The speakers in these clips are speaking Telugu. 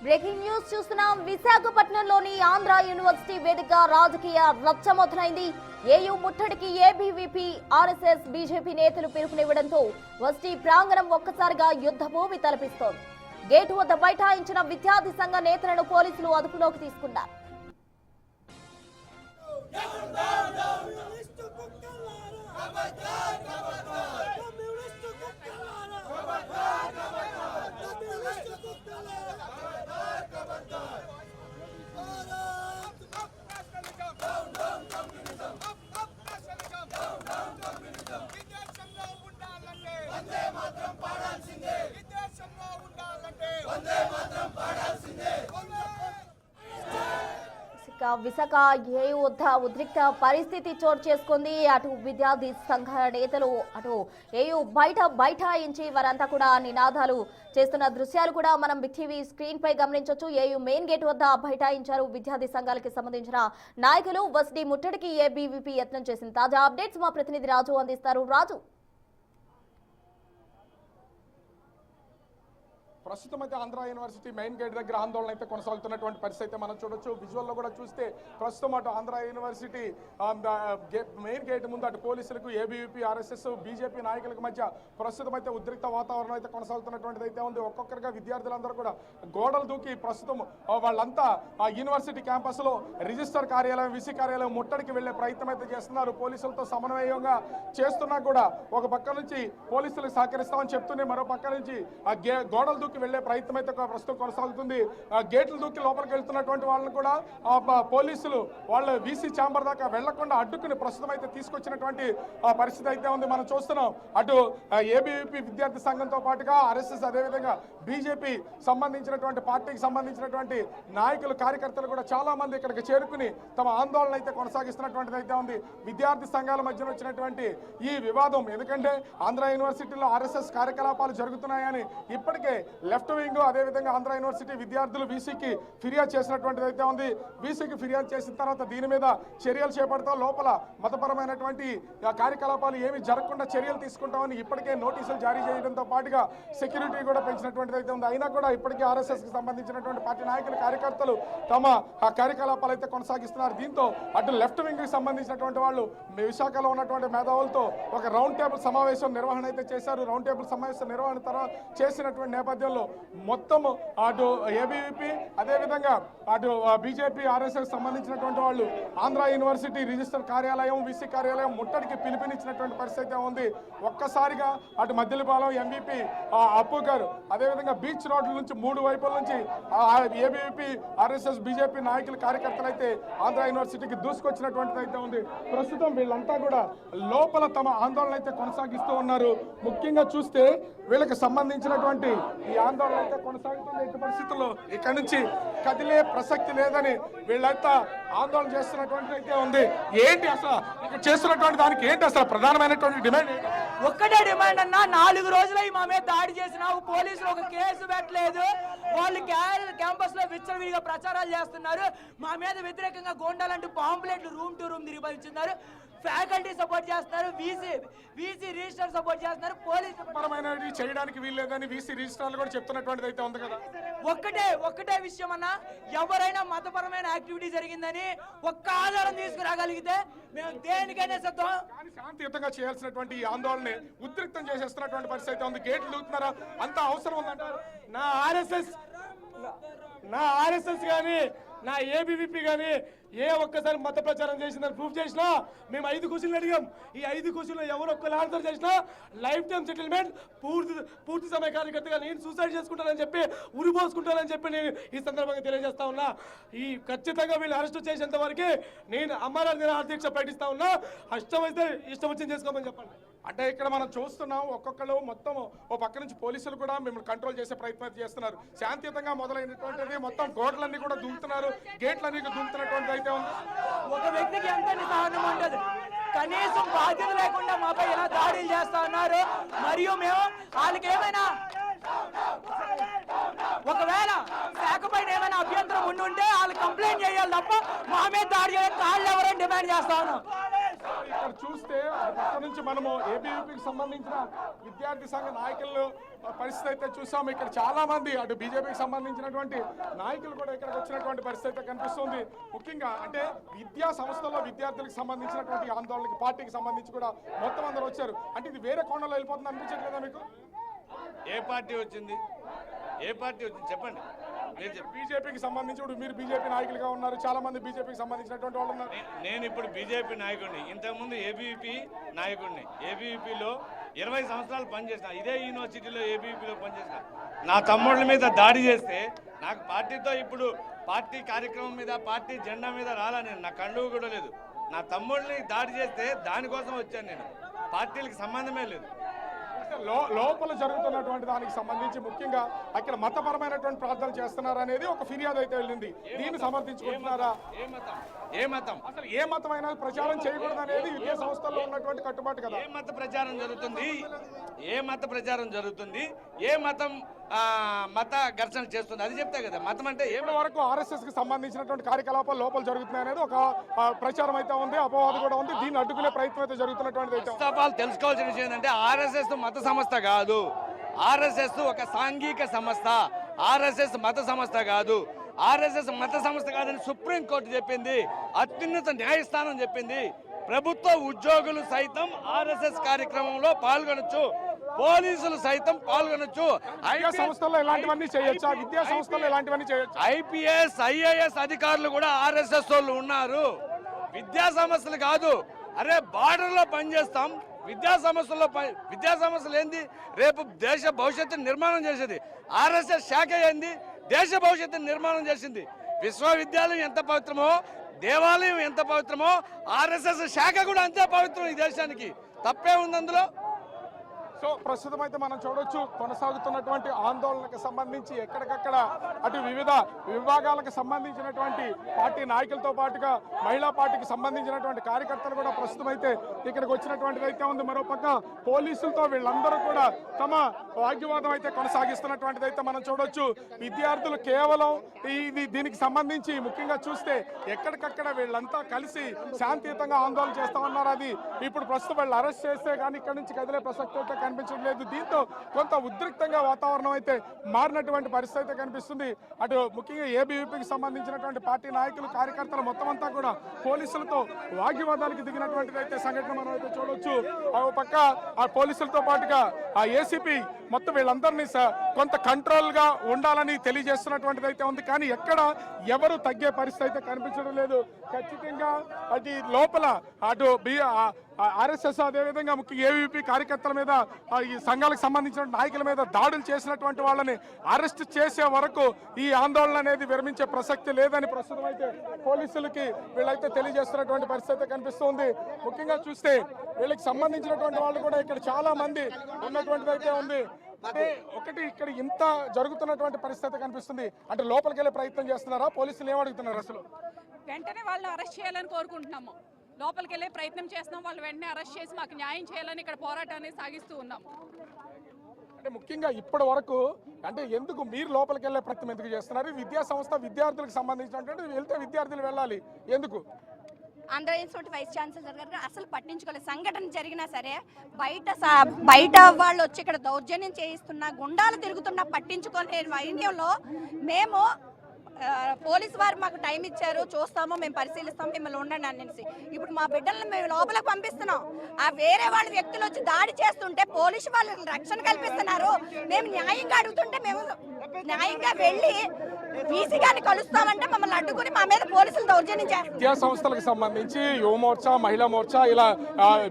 బ్రేకింగ్ న్యూస్ చూస్తున్నాం. విశాఖపట్నంలోని ఆంధ్ర యూనివర్సిటీ వేదికగా రాజకీయ రచ్చ మొదలైంది. ఏయూ ముట్టడికి ఏబీవీపీ, ఆర్ఎస్ఎస్, బీజేపీ నేతలు పిలుపునివ్వడంతో వర్సిటీ ప్రాంగణం ఒక్కసారిగా యుద్ధ భూమి తలపిస్తోంది. గేటు వద్ద బైఠాయించిన విద్యార్థి సంఘ నేతలను పోలీసులు అదుపులోకి తీసుకున్నారు. విశాఖ ఏయూ వద్ద ఉద్రిక్త పరిస్థితి చోటు చేసుకుంది. అటు విద్యార్థి సంఘ నేతలు అటు ఏయూ బైఠాయించి వారంతా కూడా నినాదాలు చేస్తున్న దృశ్యాలు కూడా మనం బిగ్ టీవీ స్క్రీన్ పై గమనించవచ్చు. ఏయూ మెయిన్ గేట్ వద్ద బైఠాయించారు విద్యార్థి సంఘాలకి సంబంధించిన నాయకులు. వర్సిటీ ముట్టడికి ఏబీవీపీ యత్నం చేసింది. తాజా అప్డేట్స్ మా ప్రతినిధి రాజు అందిస్తారు. రాజు, ప్రస్తుతం అయితే ఆంధ్ర యూనివర్సిటీ మెయిన్ గేట్ దగ్గర ఆందోళన అయితే కొనసాగుతున్నటువంటి పరిస్థితి అయితే మనం చూడొచ్చు. విజువల్లో కూడా చూస్తే ప్రస్తుతం అటు ఆంధ్ర యూనివర్సిటీ మెయిన్ గేట్ ముందు అటు పోలీసులకు, ఏబీవీపీ, ఆర్ఎస్ఎస్, బీజేపీ నాయకులకు మధ్య ప్రస్తుతం అయితే ఉద్రిక్త వాతావరణం అయితే కొనసాగుతున్నటువంటిది అయితే ఉంది. ఒక్కొక్కరిగా విద్యార్థులందరూ కూడా గోడలు దూకి ప్రస్తుతం వాళ్ళంతా ఆ యూనివర్సిటీ క్యాంపస్ లో రిజిస్టర్ కార్యాలయం, విసి కార్యాలయం ముట్టడికి వెళ్లే ప్రయత్నం అయితే చేస్తున్నారు. పోలీసులతో సమన్వయంగా చేస్తున్నా కూడా ఒక పక్క నుంచి పోలీసులకు సహకరిస్తామని చెప్తూనే మరో పక్క నుంచి ఆ గోడలు దూకి వెళ్లే ప్రయత్నం అయితే ప్రస్తుతం కొనసాగుతుంది. గేట్లు దూకి లోపలికి వెళ్తున్నటువంటి వాళ్ళని కూడా పోలీసులు వాళ్ళు వీసీ ఛాంబర్ దాకా వెళ్లకుండా అడ్డుకుని ప్రస్తుతం అయితే తీసుకొచ్చినటువంటి పరిస్థితి అయితే ఉంది. మనం చూస్తున్నాం అటు ఏబీవీపీ విద్యార్థి సంఘంతో పాటుగా ఆర్ఎస్ఎస్, అదేవిధంగా బీజేపీ సంబంధించినటువంటి పార్టీకి సంబంధించినటువంటి నాయకులు, కార్యకర్తలు కూడా చాలా మంది ఇక్కడికి చేరుకుని తమ ఆందోళన అయితే కొనసాగిస్తున్నటువంటిది అయితే ఉంది. విద్యార్థి సంఘాల మధ్యన వచ్చినటువంటి ఈ వివాదం, ఎందుకంటే ఆంధ్ర యూనివర్సిటీలో ఆర్ఎస్ఎస్ కార్యకలాపాలు జరుగుతున్నాయని ఇప్పటికే లెఫ్ట్ వింగ్, అదేవిధంగా ఆంధ్ర యూనివర్సిటీ విద్యార్థులు వీసీకి ఫిర్యాదు చేసినటువంటిది అయితే ఉంది. వీసీకి ఫిర్యాదు చేసిన తర్వాత దీని మీద చర్యలు చేపడతాం, లోపల మతపరమైనటువంటి కార్యకలాపాలు ఏమి జరగకుండా చర్యలు తీసుకుంటామని ఇప్పటికే నోటీసులు జారీ చేయడంతో పాటుగా సెక్యూరిటీ కూడా పెంచినటువంటిది అయితే ఉంది. అయినా కూడా ఇప్పటికే ఆర్ఎస్ఎస్ కి సంబంధించినటువంటి పార్టీ నాయకులు, కార్యకర్తలు తమ కార్యకలాపాలు అయితే కొనసాగిస్తున్నారు. దీంతో అటు లెఫ్ట్ వింగ్ కి సంబంధించినటువంటి వాళ్ళు విశాఖలో ఉన్నటువంటి మేధావులతో ఒక రౌండ్ టేబుల్ సమావేశం నిర్వహణ అయితే చేశారు. రౌండ్ టేబుల్ సమావేశం నిర్వహణ తర్వాత చేసినటువంటి నేపథ్యంలో మొత్తం అటు ఏబీవీపీ, అదేవిధంగా అటు బీజేపీ, ఆర్ఎస్ఎస్ సంబంధించినటువంటి వాళ్ళు ఆంధ్ర యూనివర్సిటీ రిజిస్టర్ కార్యాలయం, విసి కార్యాలయం ముట్టడికి పిలుపునిచ్చినటువంటి పరిస్థితి ఉంది. ఒక్కసారిగా అటు మద్దిలపాలెం ఎంవీపీ అప్పు గారు, అదేవిధంగా బీచ్ రోడ్ల నుంచి మూడు వైపుల నుంచి ఏబీవీపీ, ఆర్ఎస్ఎస్, బీజేపీ నాయకులు, కార్యకర్తలు అయితే ఆంధ్ర యూనివర్సిటీకి దూసుకొచ్చినటువంటిది అయితే ఉంది. ప్రస్తుతం వీళ్ళంతా కూడా లోపల తమ ఆందోళన అయితే కొనసాగిస్తూ ఉన్నారు. ముఖ్యంగా చూస్తే వీళ్ళకి సంబంధించినటువంటి ఈ ఆందోళన అయితే కొనసాగుతుంది. ఎట్టి పరిస్థితుల్లో ఇక్కడ నుంచి కదిలే ప్రసక్తి లేదని వీళ్ళంతా ఆందోళన చేస్తున్నటువంటి అయితే ఉంది. ఏంటి అసలు ఇక్కడ చేస్తున్నటువంటి దానికి ఏంటి అసలు ప్రధానమైనటువంటి డిమాండ్? ఒక్కటే డిమాండ్ అన్నా, 4 రోజులై మా మీద దాడి చేసిన పోలీసులు ఒక కేసు పెట్టలేదు. వాళ్ళు క్యాంపస్ లో విచ్చలవిడిగా ప్రచారాలు చేస్తున్నారు. మా మీద వ్యతిరేకంగా గోండాలంటూ పాంప్లెట్లు రూమ్ టు రూమ్ తిరిగిస్తున్నారు. ఫ్యాకల్టీ సపోర్ట్ చేస్తున్నారు, వీసీ రిజిస్టర్ సపోర్ట్ చేస్తున్నారు. పోలీసు పరమైనవి చేయడానికి వీల్లేదని వీసీ రిజిస్టర్లు కూడా చెప్తున్నటువంటిది అయితే ఉంది కదా. ఒక్కటే విషయం అన్న, ఎవరైనా మతపరమైన యాక్టివిటీ జరిగిందని ఒక్క ఆధారం తీసుకురాగలిగితే మేము దేనికైనా సిద్ధం. శాంతియుతంగా చేయాల్సినటువంటి ఈ ఆందోళన ఉద్రిక్తం చేసేస్తున్నటువంటి పరిస్థితి అయితే ఉంది. గేట్లు దూకుతున్నారా, అంత అవసరం ఉందంటారు? నా ఆర్ఎస్ఎస్ కానీ, నా ఏబీవీపీ కానీ ఏ ఒక్కసారి మత ప్రచారం చేసిందని ప్రూఫ్ చేసినా మేము 5 క్వశ్చన్లు అడిగాం. ఈ 5 క్వశ్చన్లు ఎవరు ఒక్కరు ఆన్సర్ చేసినా లైఫ్ టైం సెటిల్మెంట్, పూర్తి సమయ కార్యకర్తగా నేను సూసైడ్ చేసుకుంటానని చెప్పి, ఉరిపోసుకుంటానని చెప్పి నేను ఈ సందర్భంగా తెలియజేస్తా ఉన్నా. ఈ ఖచ్చితంగా వీళ్ళు అరెస్ట్ చేసేంత వరకు నేను అమర నిరాహార దీక్ష ప్రకటిస్తా ఉన్నా. ఇష్టమైతే ఇష్టం వచ్చింది చేసుకోమని చెప్పండి. అంటే ఇక్కడ మనం చూస్తున్నాం, ఒక్కొక్కరు మొత్తం ఓ పక్క నుంచి పోలీసులు కూడా మిమ్మల్ని కంట్రోల్ చేసే ప్రయత్నం చేస్తున్నారు. శాంతియుతంగా మొదలైనటువంటిది మొత్తం గోడలన్నీ కూడా దూకుతున్నారు, గేట్లన్నీ దూకుతున్నటువంటి అయితే ఉంది. ఒక వ్యక్తికి ఎంత నిస్సహనం ఉంటుంది, కనీసం బాధ్యత లేకుండా మాపై ఎలా దాడులు చేస్తా ఉన్నారు. మరియు మేము వాళ్ళకి ఏమైనా ఒకవేళ శాఖ పైన ఏమైనా అభ్యంతరం ఉండుంటే వాళ్ళు కంప్లైంట్ చేయాలి తప్ప మా మీద దాడి చేయాలి కాళ్ళు ఎవరైనా డిమాండ్ చేస్తా ఉన్నాం. ఇక్కడ చూస్తే పక్క నుంచి మనము ఏబీవీపీకి సంబంధించిన విద్యార్థి సంఘ నాయకులు పరిస్థితి అయితే చూసాము. ఇక్కడ చాలా మంది అటు బీజేపీకి సంబంధించినటువంటి నాయకులు కూడా ఇక్కడికి వచ్చినటువంటి పరిస్థితి అయితే కనిపిస్తుంది. ముఖ్యంగా అంటే విద్యా సంస్థల్లో విద్యార్థులకు సంబంధించినటువంటి ఆందోళనకి పార్టీకి సంబంధించి కూడా మొత్తం అందరూ వచ్చారు. అంటే ఇది వేరే కోణంలో వెళ్ళిపోతుంది అనిపించట్లేదా మీకు? ఏ పార్టీ వచ్చింది చెప్పండి. బీజేపీకి సంబంధించి ఇప్పుడు మీరు బీజేపీ నాయకులుగా ఉన్నారు, చాలా మంది బీజేపీకి సంబంధించినటువంటి వాళ్ళు ఉన్నారు. నేను ఇప్పుడు బీజేపీ నాయకుడిని, ఇంతకుముందు ఏబీవీపీ నాయకుడిని. ఏబీవీపీలో 20 సంవత్సరాలు పనిచేసిన, ఇదే యూనివర్సిటీలో ఏబీవీపీలో పనిచేసిన. నా తమ్ముళ్ళ మీద దాడి చేస్తే నాకు పార్టీతో ఇప్పుడు పార్టీ కార్యక్రమం మీద పార్టీ జెండా మీద రాలని నా కండువు కూడా లేదు. నా తమ్ముళ్ళని దాడి చేస్తే దానికోసం వచ్చాను నేను, పార్టీలకు సంబంధమే లేదు. లోపల జరుగుతున్నటువంటి దానికి సంబంధించి ముఖ్యంగా అక్కడ మతపరమైనటువంటి ప్రార్థనలు చేస్తున్నారు అనేది ఒక ఫిర్యాదు అయితే వెళ్ళింది. దీన్ని సమర్థించుకుంటున్నారా? ఏ మతం అసలు ఏ మతమైనా ప్రచారం చేయకూడదు అనేది విద్యా సంస్థల్లో ఉన్నటువంటి కట్టుబాటు కదా. ఏ మత ప్రచారం జరుగుతుంది? ఏ మతం మత ఘర్షణ చేస్తుంది అది చెప్తే కదా. మతం అంటే ఇప్పటి వరకు ఆర్ఎస్ఎస్ కి సంబంధించినటువంటి కార్యకలాపాలు లోపల జరుగుతున్నాయి అనేది ఒక ప్రచారం అయితే ఉంది, అపవాదు కూడా ఉంది. దీన్ని అడ్డుకునే ప్రయత్నం అయితే జరుగుతున్నటువంటిది అయితే తెలుసుకోవాల్సిన విషయం ఏంటంటే ఆర్ఎస్ఎస్ మత సంస్థ కాదు, ఆర్ఎస్ఎస్ ఒక సాంఘిక సంస్థ, ఆర్ఎస్ఎస్ మత సంస్థ కాదు. ఆర్ఎస్ఎస్ మత సంస్థ కాదని సుప్రీంకోర్టు చెప్పింది, అత్యున్నత న్యాయస్థానం చెప్పింది. ప్రభుత్వ ఉద్యోగులు సైతం ఆర్ఎస్ఎస్ కార్యక్రమంలో పాల్గొనొచ్చు, పోలీసులు సైతం పాల్గొనొచ్చు. ఐపీఎస్ ఐఏఎస్ అధికారులు కూడా ఆర్ఎస్ఎస్ వాళ్ళు ఉన్నారు. విద్యా సమస్యలు కాదు, అరే బార్డర్ లో పనిచేస్తాం. విద్యా సమస్యలు ఏంది? రేపు దేశ భవిష్యత్తును నిర్మాణం చేసేది ఆర్ఎస్ఎస్ శాఖ ఏంది? దేశ భవిష్యత్తును నిర్మాణం చేసింది. విశ్వవిద్యాలయం ఎంత పవిత్రమో, దేవాలయం ఎంత పవిత్రమో, ఆర్ఎస్ఎస్ శాఖ కూడా అంతే పవిత్రం ఈ దేశానికి. తప్పే ఉంది అందులో? సో ప్రస్తుతం అయితే మనం చూడొచ్చు కొనసాగుతున్నటువంటి ఆందోళనకు సంబంధించి ఎక్కడికక్కడ అటు వివిధ విభాగాలకు సంబంధించినటువంటి పార్టీ నాయకులతో పాటుగా మహిళా పార్టీకి సంబంధించినటువంటి కార్యకర్తలు కూడా ప్రస్తుతం అయితే ఇక్కడికి వచ్చినటువంటిది అయితే ఉంది. మరోపక్క పోలీసులతో వీళ్ళందరూ కూడా తమ వాగ్వివాదం అయితే కొనసాగిస్తున్నటువంటిది అయితే మనం చూడొచ్చు. విద్యార్థులు కేవలం దీనికి సంబంధించి ముఖ్యంగా చూస్తే ఎక్కడికక్కడ వీళ్ళంతా కలిసి శాంతియుతంగా ఆందోళన చేస్తా ఉన్నారు. అది ఇప్పుడు ప్రస్తుతం వాళ్ళు అరెస్ట్ చేస్తే కానీ ఇక్కడ నుంచి కదిలే ప్రసక్తి అయితే కనిపించడం లేదు. దీంతో కొంత ఉద్రిక్తంగా వాతావరణం అయితే మారినటువంటి పరిస్థితి అయితే కనిపిస్తుంది. అటు ముఖ్యంగా ఏబీవీపీకి సంబంధించినటువంటి పార్టీ నాయకులు కార్యకర్తలు మొత్తం అంతా కూడా పోలీసులతో వాగ్వివాదానికి దిగినటువంటిది అయితే సంఘటన మనం అయితే చూడొచ్చు. ఆ పక్క ఆ పోలీసులతో పాటుగా ఆ ఏసీపీ మొత్తం వీళ్ళందరినీ కొంత కంట్రోల్ గా ఉండాలని తెలియజేస్తున్నటువంటిది అయితే ఉంది. కానీ ఎక్కడ ఎవరు తగ్గే పరిస్థితి అయితే కనిపించడం లేదు. ఖచ్చితంగా అటు లోపల అటు ఆర్ఎస్ఎస్ అదేవిధంగా ముఖ్య ఏబీవీపీ కార్యకర్తల మీద ఈ సంఘాలకు సంబంధించిన నాయకుల మీద దాడులు చేసినటువంటి వాళ్ళని అరెస్ట్ చేసే వరకు ఈ ఆందోళన అనేది విరమించే ప్రసక్తి లేదని ప్రస్తుతం అయితే పోలీసులకి వీళ్ళైతే తెలియజేస్తున్నటువంటి పరిస్థితి కనిపిస్తుంది. ముఖ్యంగా చూస్తే వీళ్ళకి సంబంధించినటువంటి వాళ్ళు కూడా ఇక్కడ చాలా మంది ఉన్నటువంటిది అయితే ఉంది. అంటే ఒకటి ఇక్కడ ఇంత జరుగుతున్నటువంటి పరిస్థితి కనిపిస్తుంది. అంటే లోపలికి వెళ్ళే ప్రయత్నం చేస్తున్నారా? పోలీసులు ఏమడుగుతున్నారు? అసలు వెంటనే వాళ్ళని అరెస్ట్ చేయాలని కోరుకుంటున్నాము. లోపలికి వెళ్ళే ప్రయత్నం చేస్తున్నాం. వాళ్ళు వెంటనే అరెస్ట్ చేసి మాకు న్యాయం చేయాలని ఇక్కడ పోరాటాన్ని సాగిస్తూ ఉన్నాము. అంటే ముఖ్యంగా ఇప్పటి వరకు అంటే ఎందుకు మీరు లోపలికి వెళ్ళే ప్రయత్నం ఎందుకు చేస్తున్నారు? విద్యా సంస్థ విద్యార్థులకు సంబంధించినటువంటి వెళ్తే విద్యార్థులు వెళ్ళాలి, ఎందుకు? ఆంధ్ర యూనివర్సిటీ వైస్ ఛాన్సలర్ గారు అసలు పట్టించుకోలేదు. సంఘటన జరిగినా సరే బయట వాళ్ళు వచ్చి ఇక్కడ దౌర్జన్యం చేయిస్తున్నా, గుండాలు తిరుగుతున్నా పట్టించుకోలే వైద్యంలో మేము పోలీసు వారు మాకు టైం ఇచ్చారు, చూస్తాము, మేము పరిశీలిస్తాము, మిమ్మల్ని ఉండండి అనేసి. ఇప్పుడు మా బిడ్డలను మేము లోపలికి పంపిస్తున్నాం. ఆ వేరే వాళ్ళ వ్యక్తులు వచ్చి దాడి చేస్తుంటే పోలీసు వాళ్ళు రక్షణ కల్పిస్తున్నారు. మేము న్యాయంగా అడుగుతుంటే మేము న్యాయంగా వెళ్ళి వీసీ గారిని కలుస్తామంటే మమ్మల్ని అడ్డుకుని మా మీద పోలీసులు దౌర్జన్యం చేస్తారు. విద్యా సంస్థలకు సంబంధించి యువ మోర్చా, మహిళా మోర్చా, ఇలా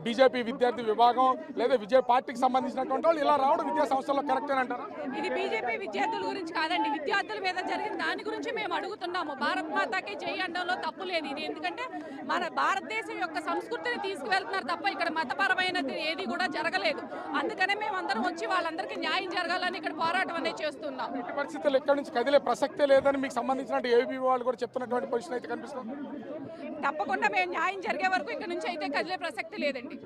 బీజేపీ విద్యార్థి విభాగం లేదా విజయ పార్టీకి సంబంధించినటువంటి వాళ్ళు ఇలా రావడం విద్యా సంస్థల్లో కరెక్ట్ అంటారా? ఇది బీజేపీ విద్యార్థుల గురించి కాదండి, విద్యార్థుల మీద జరిగిన దాని గురించి మేము అడుగుతున్నాము. భారత్ మాతాకి జై అనడంలో తప్పు లేదు. ఇది ఎందుకంటే మన భారతదేశం యొక్క సంస్కృతిని తీసుకువెళ్తున్నారు తప్ప ఇక్కడ మతపరమైనది ఏది కూడా జరగలేదు. అందుకనే మేము అందరం వచ్చి వాళ్ళందరికీ న్యాయం జరగాలని ఇక్కడ పోరాటం అనేది చేస్తున్నాం. ఇట్టి పరిస్థితులు ఎక్కడి నుంచి కదిలే ప్రసక్తే లేదని మీకు సంబంధించిన ఏబీ వాళ్ళు కూడా చెప్తున్నటువంటి పొజిషన్ అయితే కనిపిస్తుంది. తప్పకుండా మేము న్యాయం జరిగే వరకు ఇక్కడ నుంచి అయితే కదిలే ప్రసక్తి లేదండి.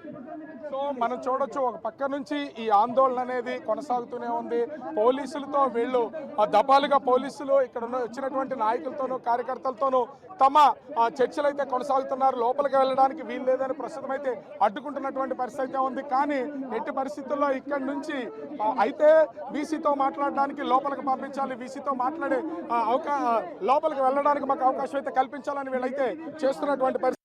సో మనం చూడొచ్చు ఒక పక్క నుంచి ఈ ఆందోళన అనేది కొనసాగుతూనే ఉంది. పోలీసులతో వీళ్ళు దఫాలుగా పోలీసులు ఇక్కడ వచ్చినటువంటి నాయకులతోనూ కార్యకర్తలతోనూ తమ చర్చలు అయితే కొనసాగుతున్నారు. లోపలికి వెళ్ళడానికి వీలు లేదని ప్రస్తుతం అయితే అడ్డుకుంటున్నటువంటి పరిస్థితి అయితే ఉంది. కానీ ఎట్టి పరిస్థితుల్లో ఇక్కడి నుంచి అయితే వీసీతో మాట్లాడడానికి లోపలికి పంపించాలి, వీసీతో మాట్లాడే లోపలికి వెళ్ళడానికి మాకు అవకాశం అయితే కల్పించాలని వీళ్ళైతే చేస్తున్నటువంటి పరిస్థితి.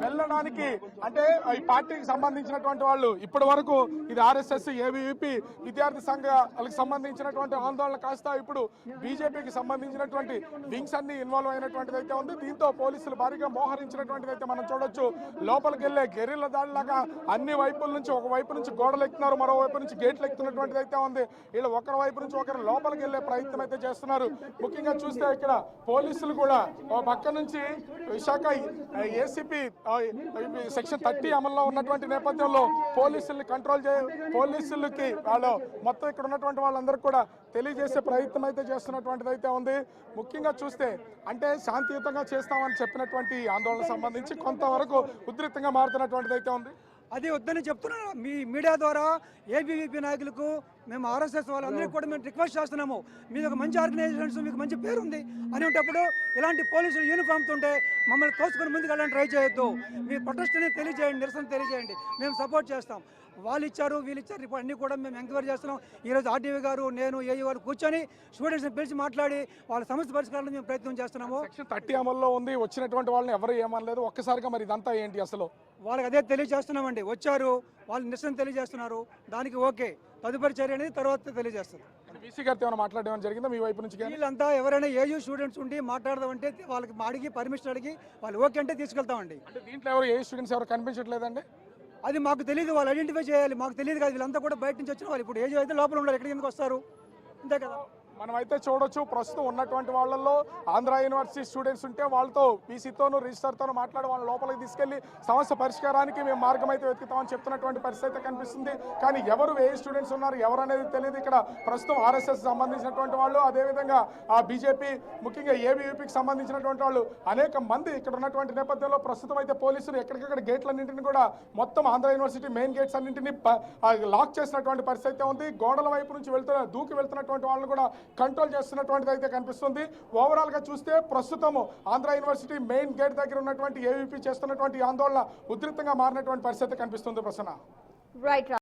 వెళ్ళడానికి అంటే ఈ పార్టీకి సంబంధించినటువంటి వాళ్ళు ఇప్పటి వరకు ఇది ఆర్ఎస్ఎస్ ఏబీవీపీ విద్యార్థి సంఘాలకు సంబంధించినటువంటి ఆందోళన కాస్త ఇప్పుడు బీజేపీకి సంబంధించినటువంటి వింగ్స్ అన్ని ఇన్వాల్వ్ అయినటువంటిది అయితే ఉంది. దీంతో పోలీసులు భారీగా మోహరించినటువంటిది అయితే మనం చూడొచ్చు. లోపలికి వెళ్లే గెరిల్ల దాడిలాగా అన్ని వైపుల నుంచి ఒక వైపు నుంచి గోడలు ఎక్కుతున్నారు, మరోవైపు నుంచి గేట్లు ఎక్కుతున్నటువంటిది అయితే ఉంది. వీళ్ళు ఒకరి వైపు నుంచి ఒకరు లోపలికి వెళ్లే ప్రయత్నం అయితే చేస్తున్నారు. ముఖ్యంగా చూస్తే ఇక్కడ పోలీసులు కూడా ఒక పక్క నుంచి విశాఖ ఏసీపీ సెక్షన్ 30 అమల్లో ఉన్నటువంటి నేపథ్యంలో పోలీసుల్ని కంట్రోల్ పోలీసులకి వాళ్ళు మొత్తం ఇక్కడ ఉన్నటువంటి వాళ్ళందరికీ కూడా తెలియజేసే ప్రయత్నం అయితే చేస్తున్నటువంటిది అయితే ఉంది. ముఖ్యంగా చూస్తే అంటే శాంతియుతంగా చేస్తామని చెప్పినటువంటి ఆందోళన సంబంధించి కొంతవరకు ఉధృతంగా మారుతున్నటువంటిది అయితే ఉంది. అది వద్దని చెప్తున్నాను. మీ మీడియా ద్వారా ఏబీవీపీ నాయకులకు మేము ఆర్ఎస్ఎస్ వాళ్ళందరికీ కూడా మేము రిక్వెస్ట్ చేస్తున్నాము. మీది ఒక మంచి ఆర్గనైజేషన్స్, మీకు మంచి పేరు ఉంది అనేటప్పుడు ఇలాంటి పోలీసులు యూనిఫామ్తో ఉంటే మమ్మల్ని తోసుకొని ముందుకు వెళ్ళడానికి ట్రై చేయొద్దు. మీ ప్రొటెస్ట్ని తెలియజేయండి, నిరసన తెలియజేయండి, మేము సపోర్ట్ చేస్తాం. వాళ్ళు ఇచ్చారు వీళ్ళు ఇచ్చారు ఇప్పుడు అన్నీ కూడా మేము ఎంక్వైరీ చేస్తున్నాం. ఈరోజు ఆర్డీవీ గారు నేను ఏఈ గారు కూర్చొని స్టూడెంట్స్ని పిలిచి మాట్లాడి వాళ్ళ సమస్య పరిష్కారాన్ని మేము ప్రయత్నం చేస్తున్నాము. సెక్షన్ 30 అమల్లో ఉంది, వచ్చినటువంటి వాళ్ళని ఎవరు ఏమనలేదు. ఒక్కసారిగా మరి ఇదంతా ఏంటి అసలు? వాళ్ళకి అదే తెలియజేస్తున్నామండి. వచ్చారు వాళ్ళు నిరసన తెలియజేస్తున్నారు, దానికి ఓకే. తదుపరి చర్య అనేది తర్వాత తెలియజేస్తారు. వీసీ గారితో ఏమైనా మాట్లాడడం జరిగిందా మీ వైపు నుంచి? వీళ్ళంతా ఎవరైనా ఏయూ స్టూడెంట్స్ ఉండి మాట్లాడదామంటే వాళ్ళకి అడిగి పర్మిషన్ అడిగి వాళ్ళు ఓకే అంటే తీసుకెళ్తామండి. అంటే దీంట్లో ఎవరు ఏ స్టూడెంట్స్ ఎవరు కనిపించట్లేదండి? అది మాకు తెలియదు, వాళ్ళు ఐడెంటిఫై చేయాలి. మాకు తెలియదు కదా, వీళ్ళంతా కూడా బయట నుంచి వచ్చిన వాళ్ళు. ఇప్పుడు ఏజ్ అయితే లోపల ఉన్నారు, ఎక్కడికి ఎందుకు వస్తారు? అంతే కదా. మనమైతే చూడొచ్చు ప్రస్తుతం ఉన్నటువంటి వాళ్ళల్లో ఆంధ్ర యూనివర్సిటీ స్టూడెంట్స్ ఉంటే వాళ్ళతో పీసీతోనూ రిజిస్టర్తోనూ మాట్లాడి వాళ్ళ లోపలికి తీసుకెళ్లి సమస్య పరిష్కారానికి మేము మార్గం అయితే వెతుకుతామని చెప్తున్నటువంటి పరిస్థితి అయితే కనిపిస్తుంది. కానీ ఎవరు ఏ స్టూడెంట్స్ ఉన్నారు ఎవరు అనేది తెలియదు. ఇక్కడ ప్రస్తుతం ఆర్ఎస్ఎస్ సంబంధించినటువంటి వాళ్ళు, అదేవిధంగా ఆ బీజేపీ ముఖ్యంగా ఏబీవీపీకి సంబంధించినటువంటి వాళ్ళు అనేక మంది ఇక్కడ ఉన్నటువంటి నేపథ్యంలో ప్రస్తుతం అయితే పోలీసులు ఎక్కడికక్కడ గేట్లన్నింటినీ కూడా మొత్తం ఆంధ్ర యూనివర్సిటీ మెయిన్ గేట్స్ అన్నింటినీ లాక్ చేసినటువంటి పరిస్థితి అయితే ఉంది. గోడల వైపు నుంచి దూకి వెళ్తున్నటువంటి వాళ్ళని కూడా కంట్రోల్ చేస్తున్నటువంటిది అయితే కనిపిస్తుంది. ఓవరాల్ గా చూస్తే ప్రస్తుతం ఆంధ్ర యూనివర్సిటీ మెయిన్ గేట్ దగ్గర ఉన్నటువంటి ఏవీపీ చేస్తున్నటువంటి ఆందోళన ఉధృతంగా మారినటువంటి పరిస్థితి కనిపిస్తుంది. ప్రసన్న. రైట్.